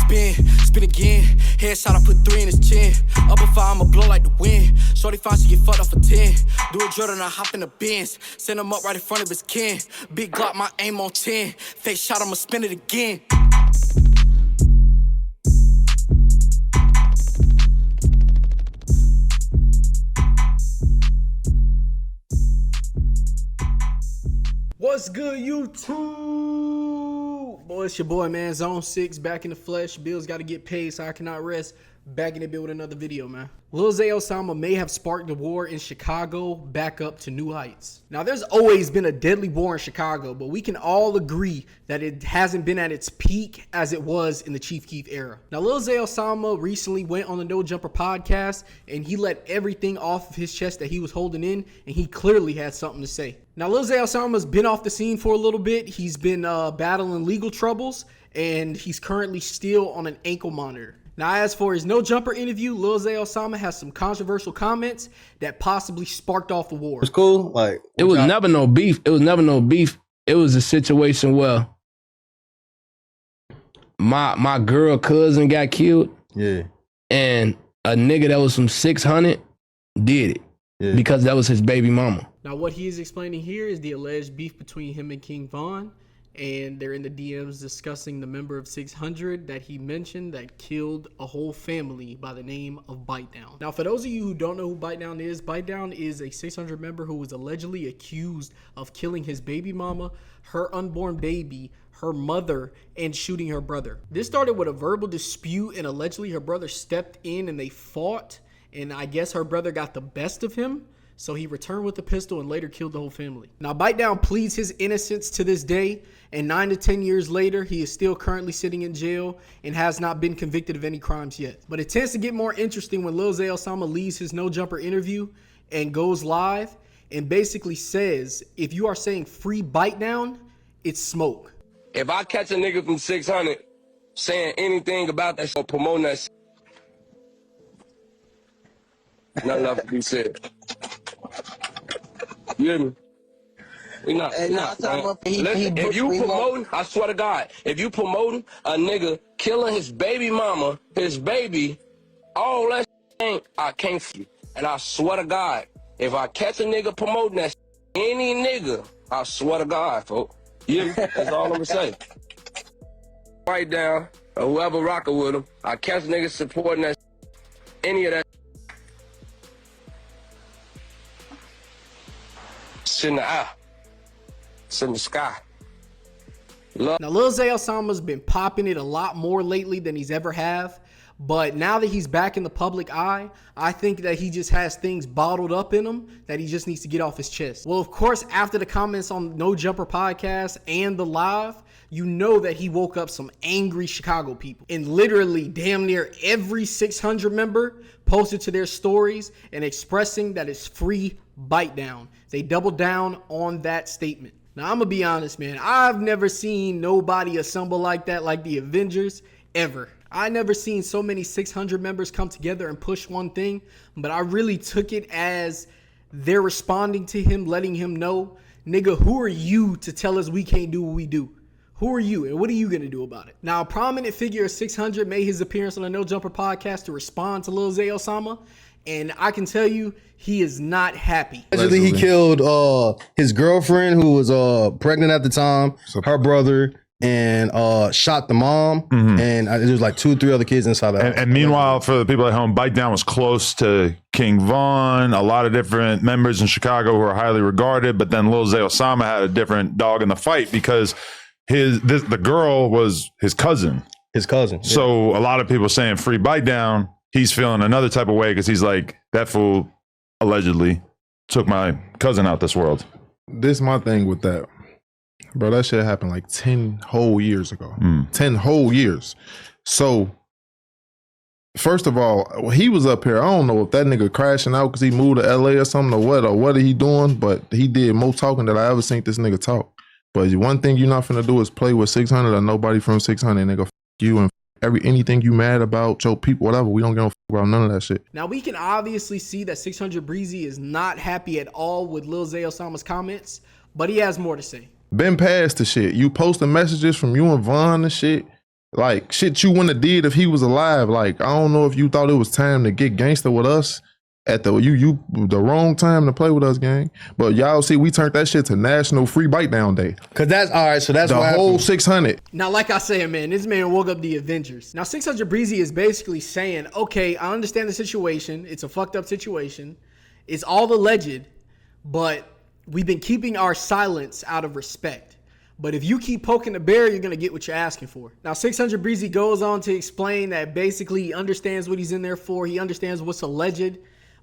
spin again. Headshot, I put 3 in his chin. Up a 5, I'ma blow like the wind. Shorty fine, she get fucked up for 10. Do a drill and I hop in the Benz. Send him up right in front of his kin. Big Glock, my aim on 10. Fake shot, I'ma spin it again. What's good, YouTube? Boy, it's your boy, man. Zone 6, back in the flesh. Bills got to get paid, so I cannot rest. Back in the bill with another video, man. Lil Zay Osama may have sparked the war in Chicago back up to new heights. Now, there's always been a deadly war in Chicago, but we can all agree that it hasn't been at its peak as it was in the Chief Keef era. Now, Lil Zay Osama recently went on the No Jumper podcast, and he let everything off of his chest that he was holding in, and he clearly had something to say. Now, Lil Zay Osama's been off the scene for a little bit. He's been battling legal troubles, and he's currently still on an ankle monitor. Now, as for his No Jumper interview, Lil Zay Osama has some controversial comments that possibly sparked off the war. It's cool. Like, it was never no beef. It was never no beef. It was a situation where my girl cousin got killed. Yeah. And a nigga that was from 600 did it. Yeah. Because that was his baby mama. Now, what he is explaining here is the alleged beef between him and King Von. And they're in the DMs discussing the member of 600 that he mentioned that killed a whole family by the name of Bite Down. Now, for those of you who don't know who Bite Down is a 600 member who was allegedly accused of killing his baby mama, her unborn baby, her mother, and shooting her brother. This started with a verbal dispute, and allegedly her brother stepped in and they fought, and I guess her brother got the best of him. So he returned with the pistol and later killed the whole family. Now, Bite Down pleads his innocence to this day, and 9 to 10 years later, he is still currently sitting in jail and has not been convicted of any crimes yet. But it tends to get more interesting when Lil Zay Osama leaves his No Jumper interview and goes live and basically says, if you are saying free Bite Down, it's smoke. If I catch a nigga from 600 saying anything about that shit or promoting that shit, nothing left to be said. You hear me? We not. Listen, if you promoting, I swear to God, if you promoting a nigga killing his baby mama, his baby, all that shit, I can't for you. And I swear to God, if I catch a nigga promoting that shit, any nigga, I swear to God, folks. You hear me? That's all I'm gonna say. Right down, or whoever rocking with him, I catch niggas supporting that shit, any of that in the air. It's in the sky. Now, Lil Zay Osama's been popping it a lot more lately than he's ever have. But now that he's back in the public eye, I think that he just has things bottled up in him that he just needs to get off his chest. Well, of course, after the comments on No Jumper podcast and the live, you know that he woke up some angry Chicago people. And literally damn near every 600 member posted to their stories and expressing that it's free Bite Down. They doubled down on that statement. Now, I'm going to be honest, man. I've never seen nobody assemble like that, like the Avengers, ever. I never seen so many 600 members come together and push one thing, but I really took it as they're responding to him, letting him know, nigga, who are you to tell us we can't do what we do? Who are you, and what are you going to do about it? Now, a prominent figure of 600 made his appearance on the No Jumper podcast to respond to Lil Zay Osama, and I can tell you, he is not happy. Allegedly, he killed his girlfriend who was pregnant at the time, her brother, and shot the mom, and there was like 2 or 3 other kids inside that. And meanwhile, for the people at home, Bite Down was close to King Von, a lot of different members in Chicago who are highly regarded, but then Lil Zay Osama had a different dog in the fight because the girl was his cousin. His cousin. Yeah. So a lot of people saying free Bite Down, he's feeling another type of way because he's like, that fool allegedly took my cousin out this world. This is my thing with that. Bro, that shit happened like 10 whole years ago. 10 whole years. So, first of all, he was up here. I don't know if that nigga crashing out because he moved to LA or something or what are he doing, but he did more talking than I ever seen this nigga talk. But one thing you're not finna do is play with 600 or nobody from 600, nigga. F you and anything you mad about, your people, whatever. We don't give a f about none of that shit. Now, we can obviously see that 600 Breezy is not happy at all with Lil Zay Osama's comments, but he has more to say. Been past the shit. You posting messages from you and Von and shit. Like shit you wouldn't have did if he was alive. Like I don't know if you thought it was time to get gangster with us at the wrong time to play with us, gang. But y'all see, we turned that shit to National Free Bite Down Day. Cause that's all right. So that's The what whole happened. 600. Now, like I said, man, this man woke up the Avengers. Now, 600 Breezy is basically saying, okay, I understand the situation. It's a fucked up situation. It's all alleged, but we've been keeping our silence out of respect. But if you keep poking the bear, you're going to get what you're asking for. Now, 600 Breezy goes on to explain that basically he understands what he's in there for. He understands what's alleged,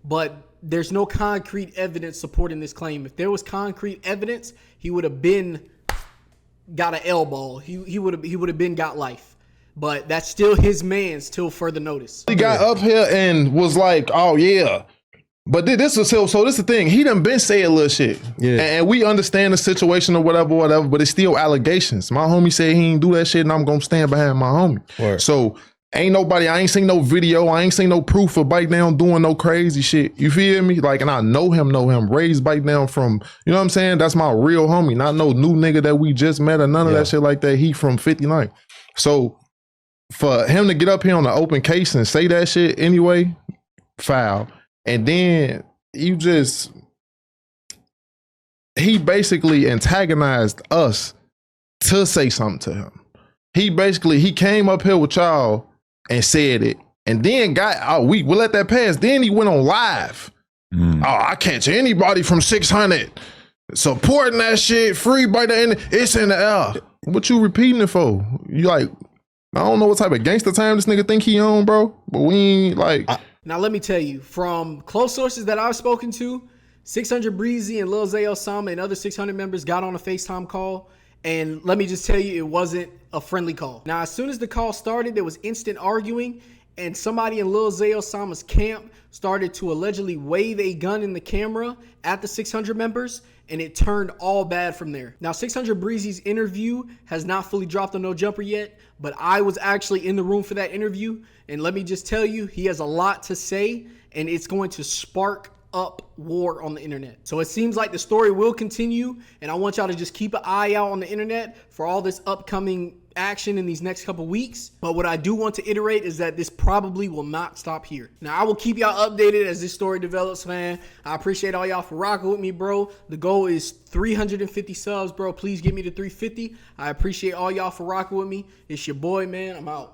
but there's no concrete evidence supporting this claim. If there was concrete evidence, he would have been got an L-ball. He would have been got life. But that's still his man's till further notice. He got up here and was like, oh yeah. But this is so this is the thing. He done been saying little shit. Yeah. And we understand the situation or whatever, but it's still allegations. My homie said he ain't do that shit and I'm gonna stand behind my homie. Word. So I ain't seen no video, I ain't seen no proof of Bite Down doing no crazy shit. You feel me? Like, and I know him, raised Bite Down from, you know what I'm saying? That's my real homie, not no new nigga that we just met or none of that shit like that. He from 59. So for him to get up here on the open case and say that shit anyway, foul. And then he basically antagonized us to say something to him. He came up here with y'all and said it, and then we'll let that pass. Then he went on live. Oh, I catch anybody from 600 supporting that shit, free by the end. It's in the air. What you repeating it for? You like, I don't know what type of gangster time this nigga think he on, bro. But we ain't like. Now, let me tell you, from close sources that I've spoken to, 600 Breezy and Lil Zay Osama and other 600 members got on a FaceTime call. And let me just tell you, it wasn't a friendly call. Now, as soon as the call started, there was instant arguing. And somebody in Lil Zay Osama's camp started to allegedly wave a gun in the camera at the 600 members. And it turned all bad from there. Now, 600 Breezy's interview has not fully dropped on No Jumper yet, but I was actually in the room for that interview. And let me just tell you, he has a lot to say, and it's going to spark up war on the internet. So it seems like the story will continue, and I want y'all to just keep an eye out on the internet for all this upcoming action in these next couple weeks. But what I do want to iterate is that this probably will not stop here. Now, I will keep y'all updated as this story develops, man. I appreciate all y'all for rocking with me, bro. The goal is 350 subs, bro. Please get me to 350. I appreciate all y'all for rocking with me. It's your boy, man. I'm out.